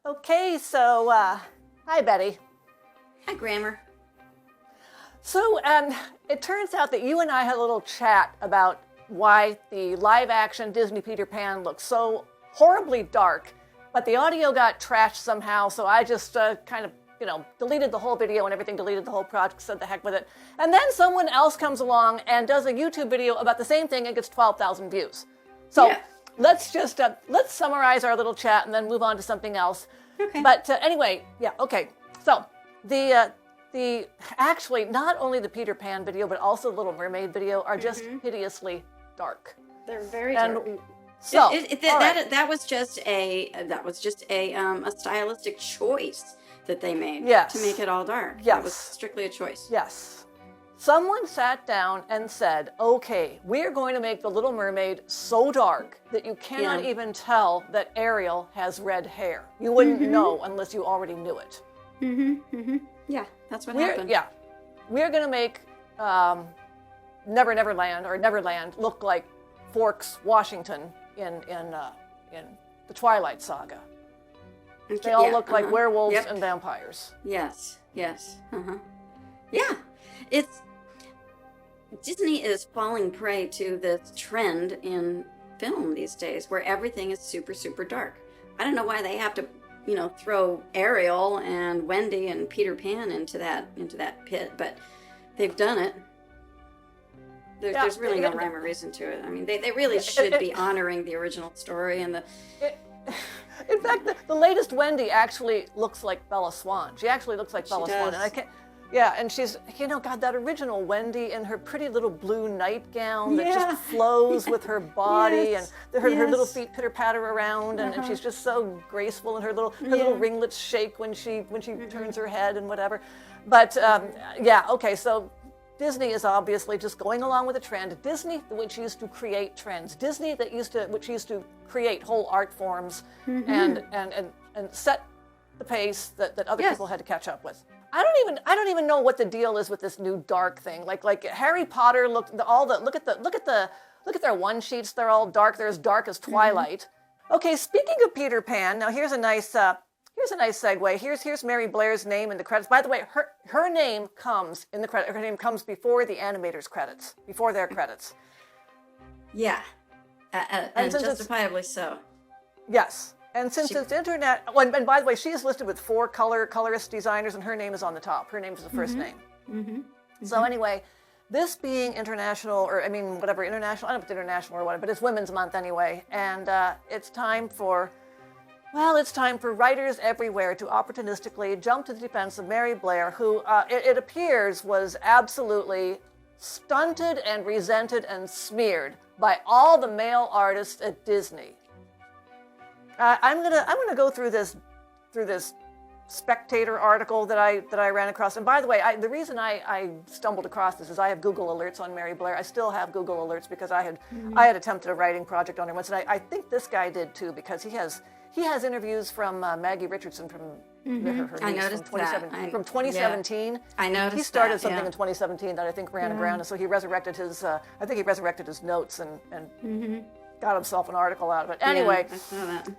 Okay, so, hi, Betty. Hi, Grammar. So, it turns out that you and I had a little chat about why the live-action Disney Peter Pan looks so horribly dark, but the audio got trashed somehow, so I just kind of, deleted the whole video and everything, deleted the whole project, said the heck with it. And then someone else comes along and does a YouTube video about the same thing and gets 12,000 views. So, Yeah. let's just, let's summarize our little chat and then move on to something else. Okay. But anyway, yeah, okay. So, the actually, not only the Peter Pan video, but also the Little Mermaid video are just hideously dark. They're very And dark. so, all right. That was just a stylistic choice that they made Yes. to make it all dark. Yes. It was strictly a choice. Yes. Someone sat down and said, okay, we're going to make the Little Mermaid so dark that you cannot even tell that Ariel has red hair. You wouldn't know unless you already knew it. Yeah, that's what happened. Yeah. We're going to make Neverland look like Forks, Washington in the Twilight saga. They all look like werewolves and vampires. Yes. Yeah. Disney is falling prey to this trend in film these days where everything is super, super dark. I don't know why they have to, throw Ariel and Wendy and Peter Pan into that pit, but they've done it. There's really no rhyme or reason to it. I mean, they really should be honoring the original story and the... In fact, the latest Wendy actually looks like Bella Swan. She actually looks like Bella Swan. And and she's, God, that original Wendy in her pretty little blue nightgown that just flows with her body and her little feet pitter-patter around and she's just so graceful and her little ringlets shake when she turns her head and whatever. But okay, so Disney is obviously just going along with a trend. Disney, which used to create trends. Disney which used to create whole art forms and set the pace that other people had to catch up with. I don't even know what the deal is with this new dark thing. Like Harry Potter look at their one sheets. They're all dark. They're as dark as Twilight. Okay, speaking of Peter Pan, now here's a nice segue. Here's Mary Blair's name in the credits. By the way, her name comes in the credit. Her name comes before the animators' credits, before their credits. Yeah, and justifiably so. Yes. And since it's internet, and by the way, she is listed with 4 colorist designers, and her name is on the top. Her name is the first name. So anyway, this being international, international, I don't know if it's international or whatever, but it's Women's Month anyway, and it's time for writers everywhere to opportunistically jump to the defense of Mary Blair, who it appears was absolutely stunted and resented and smeared by all the male artists at Disney. I'm gonna go through this Spectator article that I ran across. And by the way, the reason I stumbled across this is I have Google alerts on Mary Blair. I still have Google alerts because I had attempted a writing project on her once, and I think this guy did too because he has interviews from Maggie Richardson from her niece from 2017. I noticed he started that, something in 2017 that I think ran aground, and so he resurrected his notes and got himself an article out of it. Anyway, I saw that.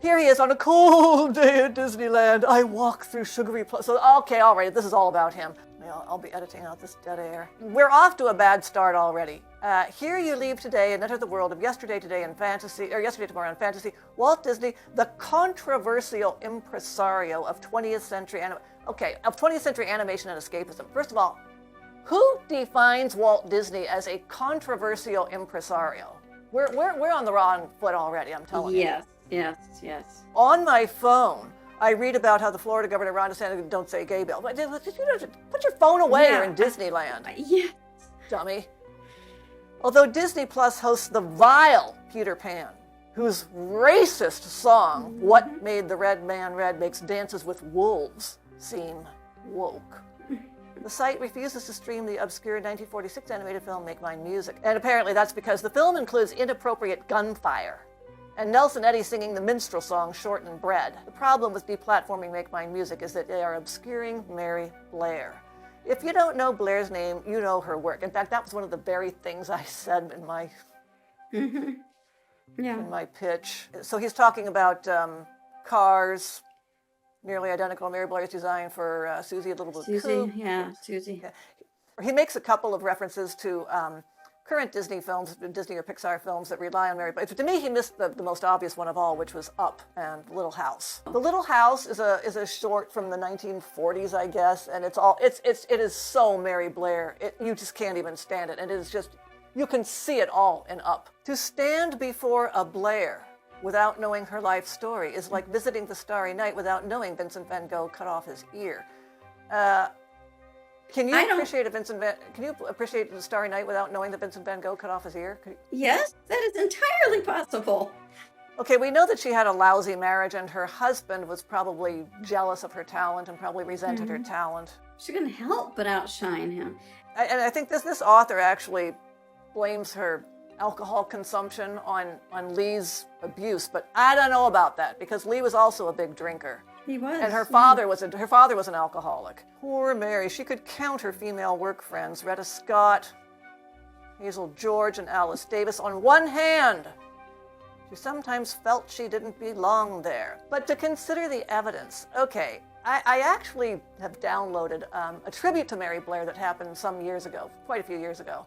Here he is on a cold day at Disneyland. I walk through sugary So, okay, all right, this is all about him. I'll be editing out this dead air. We're off to a bad start already. Here you leave today and enter the world of yesterday, today, and fantasy, or yesterday, tomorrow, and fantasy. Walt Disney, the controversial impresario of 20th century animation and escapism. First of all, who defines Walt Disney as a controversial impresario? We're on the wrong foot already, I'm telling you. Yes. On my phone, I read about how the Florida governor, Ron DeSantis, don't say gay bill. But put your phone away, you're in Disneyland. Yes. Dummy. Although Disney Plus hosts the vile Peter Pan, whose racist song, What Made the Red Man Red, makes dances with wolves seem woke. The site refuses to stream the obscure 1946 animated film Make Mine Music. And apparently that's because the film includes inappropriate gunfire and Nelson Eddy singing the minstrel song Shortened Bread. The problem with deplatforming Make Mine Music is that they are obscuring Mary Blair. If you don't know Blair's name, you know her work. In fact, that was one of the very things I said in my in my pitch. So he's talking about cars, nearly identical to Mary Blair's design for Susie, a little bit Susie, coupe. yeah, Susie. Yeah. He makes a couple of references to current Disney films, Disney or Pixar films that rely on Mary Blair. To me, he missed the most obvious one of all, which was Up and Little House. The Little House is a short from the 1940s, I guess, and it is so Mary Blair. You just can't even stand it, and it is just, you can see it all in Up. To stand before a Blair without knowing her life story is like visiting the Starry Night without knowing Vincent van Gogh cut off his ear. Can you appreciate the Starry Night without knowing that Vincent van Gogh cut off his ear? Yes, that is entirely possible. Okay, we know that she had a lousy marriage and her husband was probably jealous of her talent and probably resented her talent. She couldn't help but outshine him. And I think this author actually blames her alcohol consumption on Lee's abuse, but I don't know about that because Lee was also a big drinker. He was. And her father was an alcoholic. Poor Mary. She could count her female work friends, Retta Scott, Hazel George, and Alice Davis on one hand. She sometimes felt she didn't belong there. But to consider the evidence, okay, I actually have downloaded a tribute to Mary Blair that happened some years ago, quite a few years ago,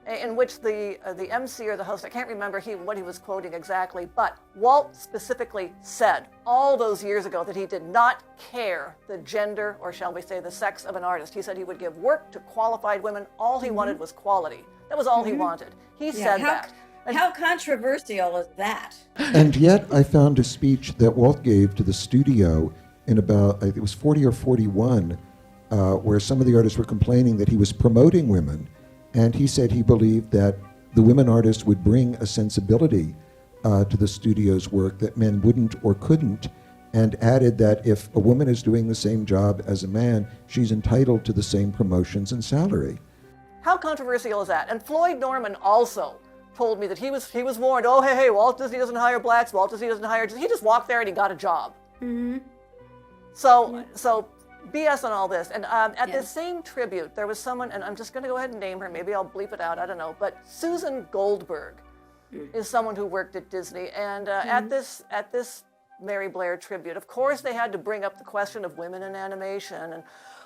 in which the MC or the host, I can't remember what he was quoting exactly, but Walt specifically said all those years ago that he did not care the gender, or shall we say the sex of an artist. He said he would give work to qualified women. All he wanted was quality. That was all he wanted. He said that. How controversial is that? And yet I found a speech that Walt gave to the studio in about, I think it was 40 or 41, where some of the artists were complaining that he was promoting women. And he said he believed that the women artists would bring a sensibility to the studio's work that men wouldn't or couldn't, and added that if a woman is doing the same job as a man, she's entitled to the same promotions and salary. How controversial is that? And Floyd Norman also told me that he was warned, oh, hey, Walt Disney doesn't hire blacks, Walt Disney doesn't hire, he just walked there and he got a job. Mm-hmm. So BS on all this. And at this same tribute, there was someone, and I'm just going to go ahead and name her, maybe I'll bleep it out, I don't know, but Susan Goldberg is someone who worked at Disney. And at this Mary Blair tribute, of course they had to bring up the question of women in animation. And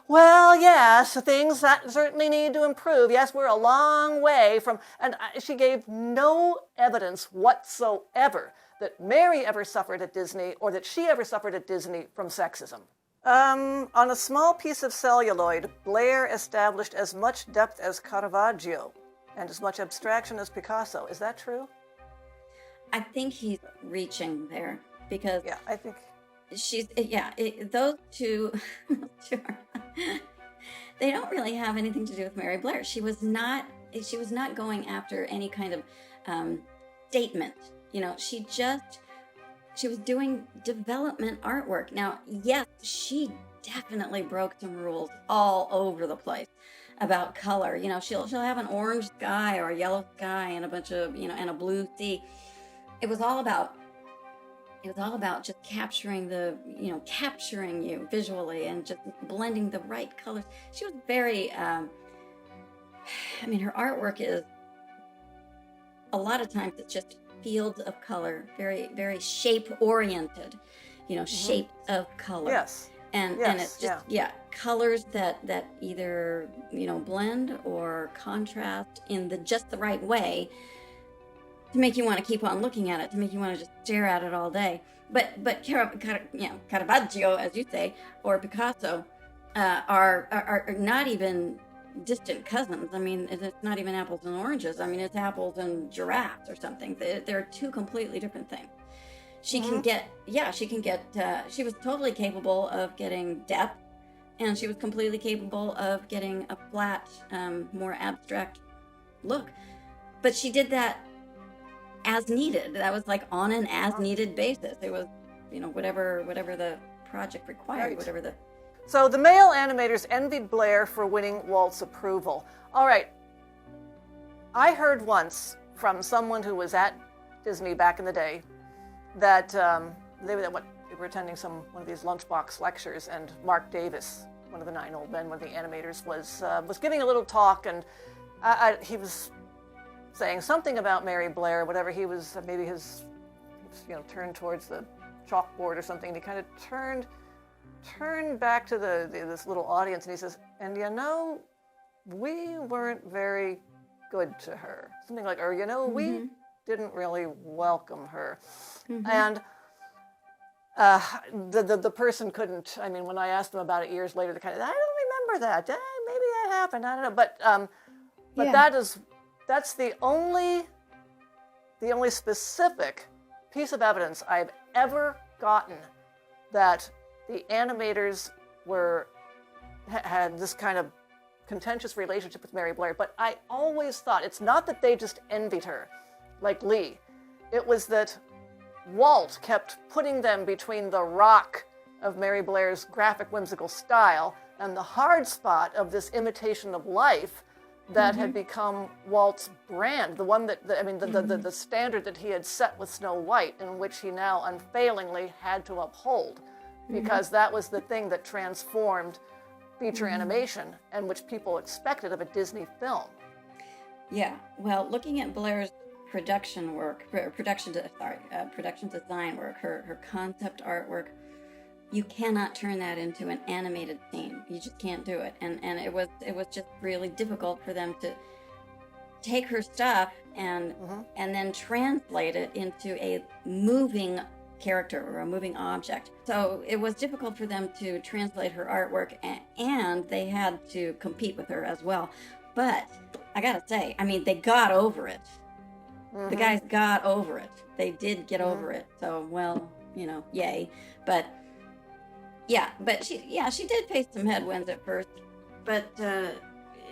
well, yes, things that certainly need to improve. Yes, we're a long way from, and she gave no evidence whatsoever that Mary ever suffered at Disney or that she ever suffered at Disney from sexism. On a small piece of celluloid, Blair established as much depth as Caravaggio and as much abstraction as Picasso. Is that true? I think he's reaching there because I think those two, they don't really have anything to do with Mary Blair. She was not going after any kind of statement. You know, she was doing development artwork. Now, yes, she definitely broke some rules all over the place about color. You know, she'll have an orange sky or a yellow sky and a bunch of, and a blue sea. It was all about just capturing capturing you visually and just blending the right colors. She was very, her artwork is, a lot of times it's just fields of color, very, very shape-oriented, shapes of color. Yes. And it's just, colors that either, blend or contrast in just the right way to make you want to keep on looking at it, to make you want to just stare at it all day. But Caravaggio, as you say, or Picasso, are not even distant cousins. I mean, it's not even apples and oranges. I mean, it's apples and giraffes or something. They're two completely different things. She was totally capable of getting depth, and she was completely capable of getting a flat, more abstract look. But she did that as needed. That was like on an as needed basis. It was, whatever the project required, right. So the male animators envied Blair for winning Walt's approval. All right. I heard once from someone who was at Disney back in the day that they were attending one of these lunchbox lectures, and Mark Davis, one of the 9 old men, one of the animators, was giving a little talk, and he was saying something about Mary Blair, whatever he was, maybe his turned towards the chalkboard or something, and he kind of turned back to this little audience, and he says, "And you know, we weren't very good to her." Something like, or, you know, we didn't really welcome her. And the person couldn't, I mean, when I asked them about it years later, they kind of, "I don't remember that. Maybe that happened. I don't know." But that's the only specific piece of evidence I've ever gotten that the animators had this kind of contentious relationship with Mary Blair. But I always thought it's not that they just envied her, like Lee. It was that Walt kept putting them between the rock of Mary Blair's graphic, whimsical style and the hard spot of this imitation of life that had become Walt's brand, the one the standard that he had set with Snow White, in which he now unfailingly had to uphold, because that was the thing that transformed feature animation and which people expected of a Disney film. Yeah, well, looking at Blair's production design work, her concept artwork, you cannot turn that into an animated scene. You just can't do it. And it was just really difficult for them to take her stuff and then translate it into a moving character or a moving object. So it was difficult for them to translate her artwork, and they had to compete with her as well. But I gotta say, I mean, they got over it. The guys got over it. They did get over it. So, well, you know, yay. But she did face some headwinds at first. But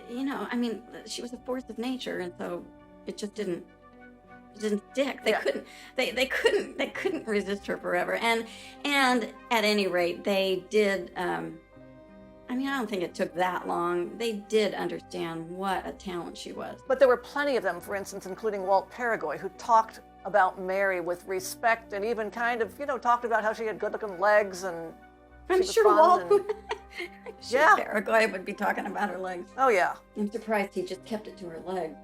you know, I mean, she was a force of nature, and so it just didn't stick. They couldn't resist her forever. And at any rate, they did. I mean, I don't think it took that long. They did understand what a talent she was. But there were plenty of them, for instance, including Walt Paraguay, who talked about Mary with respect and even kind of, you know, talked about how she had good-looking legs and I'm she was sure fun Walt. Yeah. Paraguay would be talking about her legs. Oh, yeah. I'm surprised he just kept it to her legs.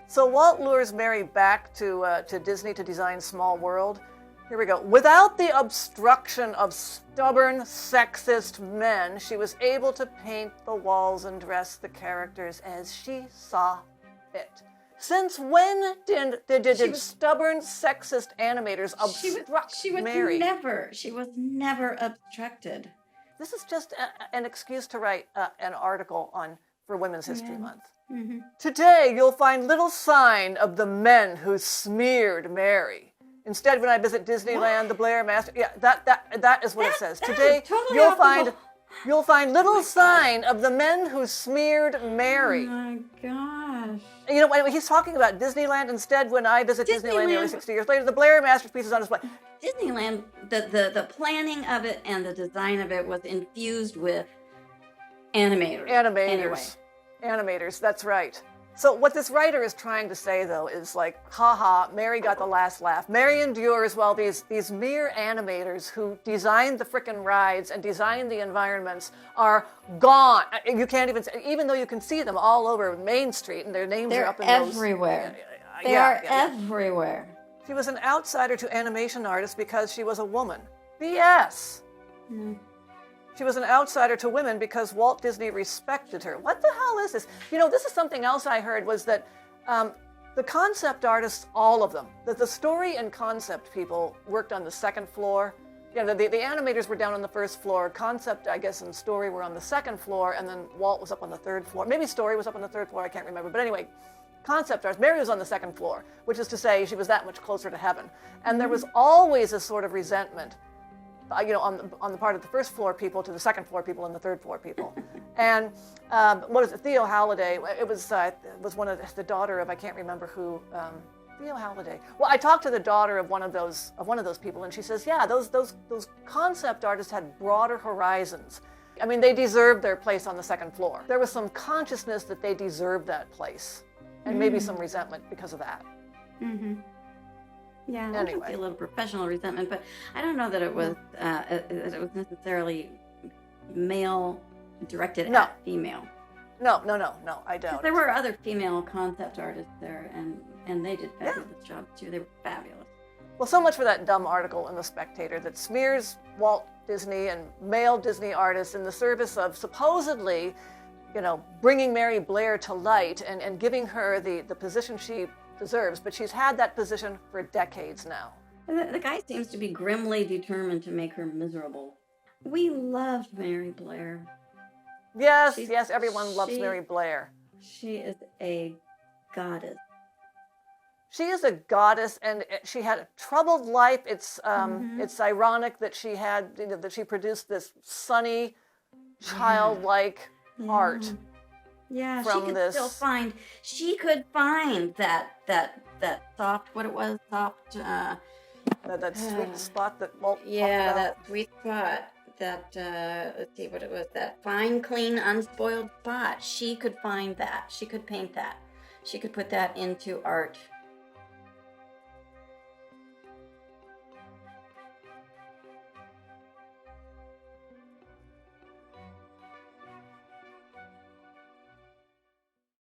So Walt lures Mary back to Disney to design Small World. Here we go. Without the obstruction of stubborn, sexist men, she was able to paint the walls and dress the characters as she saw fit. Since when did stubborn, sexist animators obstruct Mary? She was never obstructed. This is just an excuse to write an article for Women's History Month. Today, you'll find little sign of the men who smeared Mary. Instead, when I visit Disneyland, the Blair Master, that is what it says. Today, totally you'll find little sign of the men who smeared Mary. Oh my gosh. You know, he's talking about Disneyland. Instead, when I visit Disneyland nearly 60 years later, the Blair Masterpiece is on display. Disneyland, the planning of it and the design of it was infused with animators. Animators, that's right. So what this writer is trying to say, though, is like, haha, Mary got the last laugh. Mary endures while these mere animators who designed the frickin' rides and designed the environments are gone. You can't even though you can see them all over Main Street and their names are up in everywhere. They are everywhere. She was an outsider to animation artists because she was a woman. BS. She was an outsider to women because Walt Disney respected her. What the hell is this? You know, this is something else I heard was that the concept artists, all of them, that the story and concept people worked on the second floor. You know, the animators were down on the first floor. Concept, I guess, and story were on the second floor, and then Walt was up on the third floor. Maybe story was up on the third floor, I can't remember. But anyway, concept artists, Mary was on the second floor, which is to say she was that much closer to heaven. And there was always a sort of resentment, you know, on the part of the first floor people to the second floor people and the third floor people. And what is it? Theo Halliday. It was one of the daughter of, I can't remember who. Theo Halliday. Well, I talked to the daughter of one of those people, and she says, yeah, those concept artists had broader horizons. I mean, they deserved their place on the second floor. There was some consciousness that they deserved that place, and maybe some resentment because of that. Yeah, anyway. I can see a little professional resentment, but I don't know that it was necessarily male directed at female. No, I don't. There were other female concept artists there, and they did fabulous jobs too. They were fabulous. Well, so much for that dumb article in The Spectator that smears Walt Disney and male Disney artists in the service of supposedly, bringing Mary Blair to light and giving her the position she deserves. But she's had that position for decades now. The guy seems to be grimly determined to make her miserable. We loved Mary Blair. Yes, everyone loves Mary Blair. She is a goddess. She is a goddess, and she had a troubled life. It's ironic that she had, that she produced this sunny, childlike art. Yeah, from she could this. still find. She could find that soft. What it was, soft. That sweet spot that Walt talked Yeah, about. that sweet spot. That let's see what it was. That fine, clean, unspoiled spot. She could find that. She could paint that. She could put that into art.